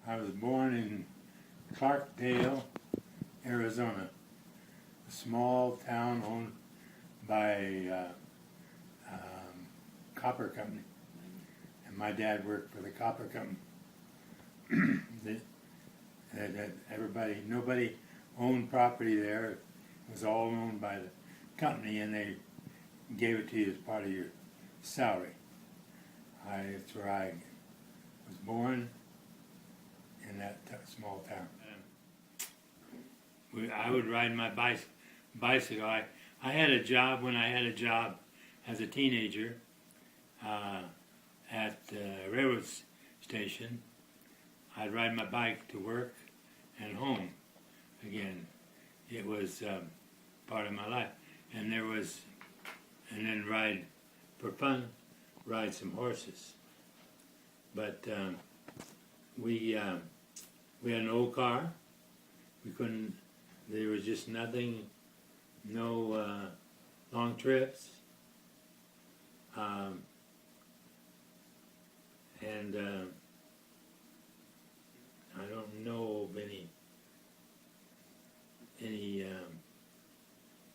I was born in Clarkdale, Arizona, a small town owned by copper company, and my dad worked for the copper company. Nobody owned property there. It was all owned by the company, and they gave it to you as part of your salary. That's where I was born, in that small town. I would ride my bicycle. I had a job when I had a job as a teenager at the railroad station. I'd ride my bike to work and home again. It was part of my life. And then ride for fun, ride some horses. But we had an old car. There was just nothing, no long trips. And I don't know of any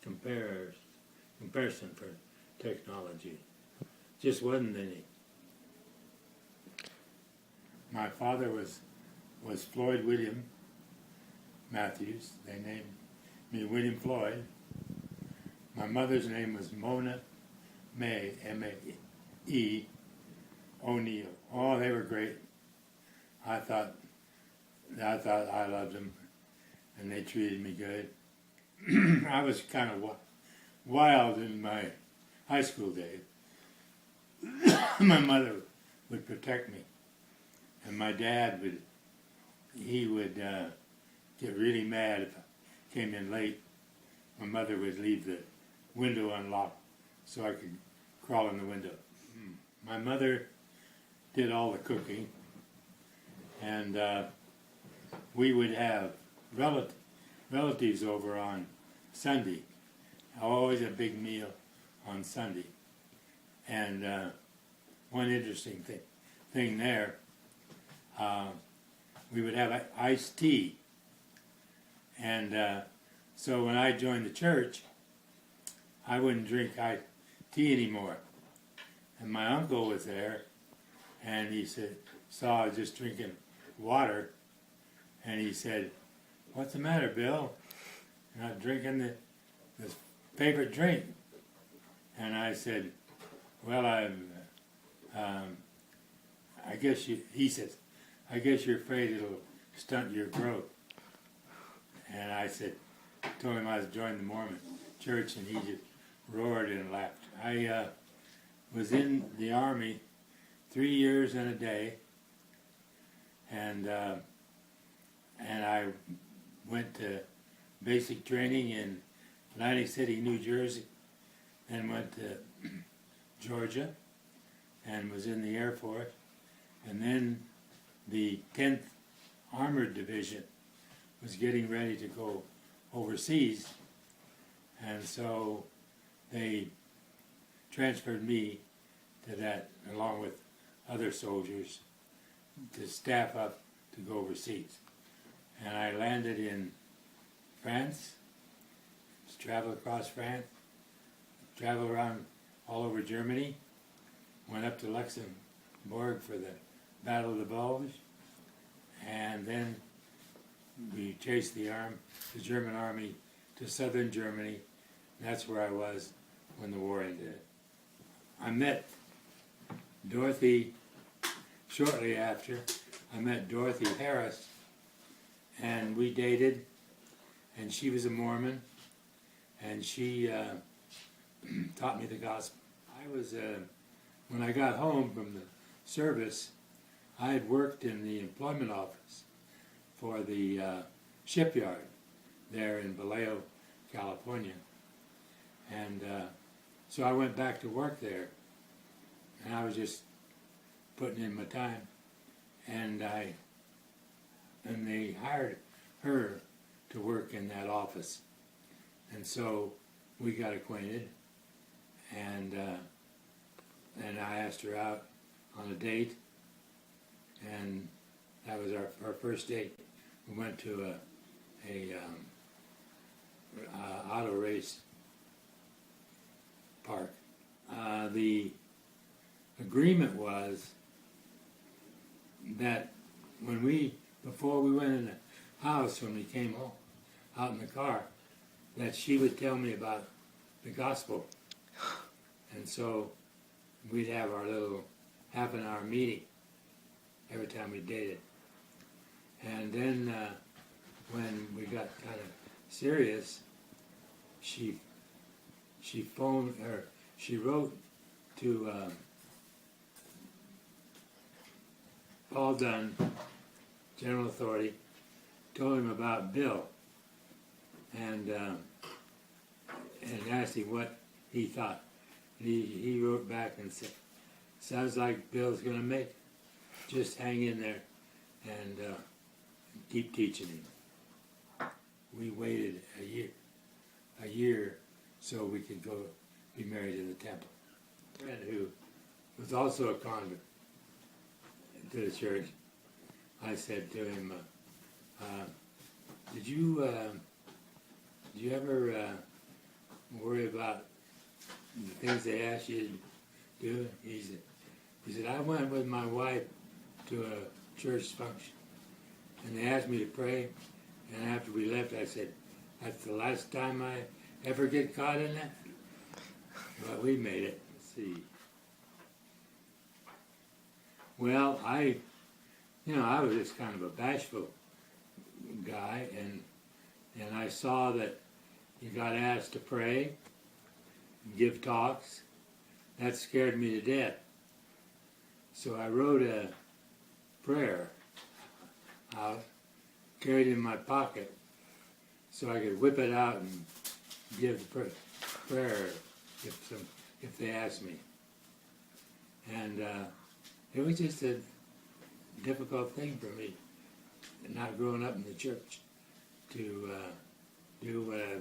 comparison for technology. Just wasn't any. My father was Floyd William Matthews. They named me William Floyd. My mother's name was Mona Mae, M-A-E, O'Neill. Oh, they were great. I thought I loved them, and they treated me good. I was kind of wild in my high school days. My mother would protect me, and my dad would get really mad if I came in late. My mother would leave the window unlocked so I could crawl in the window. My mother did all the cooking, and we would have relatives over on Sunday. Always a big meal on Sunday. And one interesting thing there, we would have iced tea. And so when I joined the church, I wouldn't drink iced tea anymore. And my uncle was there, and he saw I was just drinking water, and he said, "What's the matter, Bill? You're not drinking this favorite drink?" And I said, "Well, I guess he says, "I guess you're afraid it'll stunt your growth." And I told him I was joining the Mormon church, and he just roared and laughed. I was in the Army 3 years and a day, and I went to basic training in Atlantic City, New Jersey, then went to Georgia, and was in the Air Force, and then the 10th Armored Division was getting ready to go overseas, and so they transferred me to that along with other soldiers to staff up to go overseas. And I landed in France, traveled across France, traveled around all over Germany, went up to Luxembourg for the Battle of the Bulge, and then we chased the German army to southern Germany. That's where I was when the war ended. I met Dorothy shortly after. I met Dorothy Harris, and we dated, and she was a Mormon, and she taught me the gospel. When I got home from the service, I had worked in the employment office for the shipyard there in Vallejo, California. And so I went back to work there, and I was just putting in my time. And they hired her to work in that office. And so we got acquainted, and I asked her out on a date, and That was our first date. We went to a auto race park. The agreement was that before we went in the house, when we came home, out in the car, that she would tell me about the gospel. And so we'd have our little half-an-hour meeting every time we dated. And then when we got kind of serious, she wrote to Paul Dunn, General Authority, told him about Bill, and asked him what he thought. He wrote back and said, "Sounds like Bill's going to make it. Just hang in there and keep teaching him." We waited a year so we could go be married in the temple. A friend who was also a convert to the church, I said to him, did you ever worry about the things they asked you to do? He said, I went with my wife to a church function, and they asked me to pray, and after we left, I said, that's the last time I ever get caught in that? But we made it. Let's see. Well, I was just kind of a bashful guy, and I saw that you got asked to pray, give talks. That scared me to death. So I wrote a prayer out, carried it in my pocket, so I could whip it out and give the prayer if they asked me. And it was just a difficult thing for me, not growing up in the church, to do what I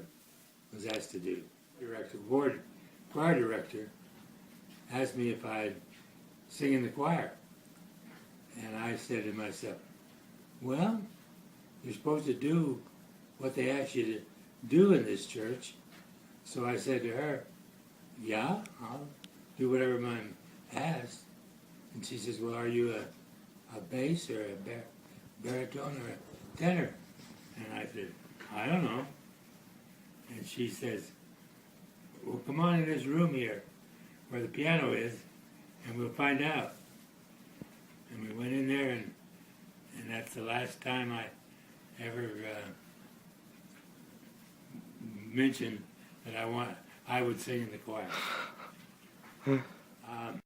was asked to do. Choir director asked me if I'd sing in the choir. And I said to myself, well, you're supposed to do what they ask you to do in this church. So I said to her, yeah, I'll do whatever I'm asked. And she says, well, are you a bass or a baritone or a tenor? And I said, I don't know. And she says, well, come on in this room here where the piano is, and we'll find out. And we went in there, and that's the last time I ever mentioned that I would sing in the choir.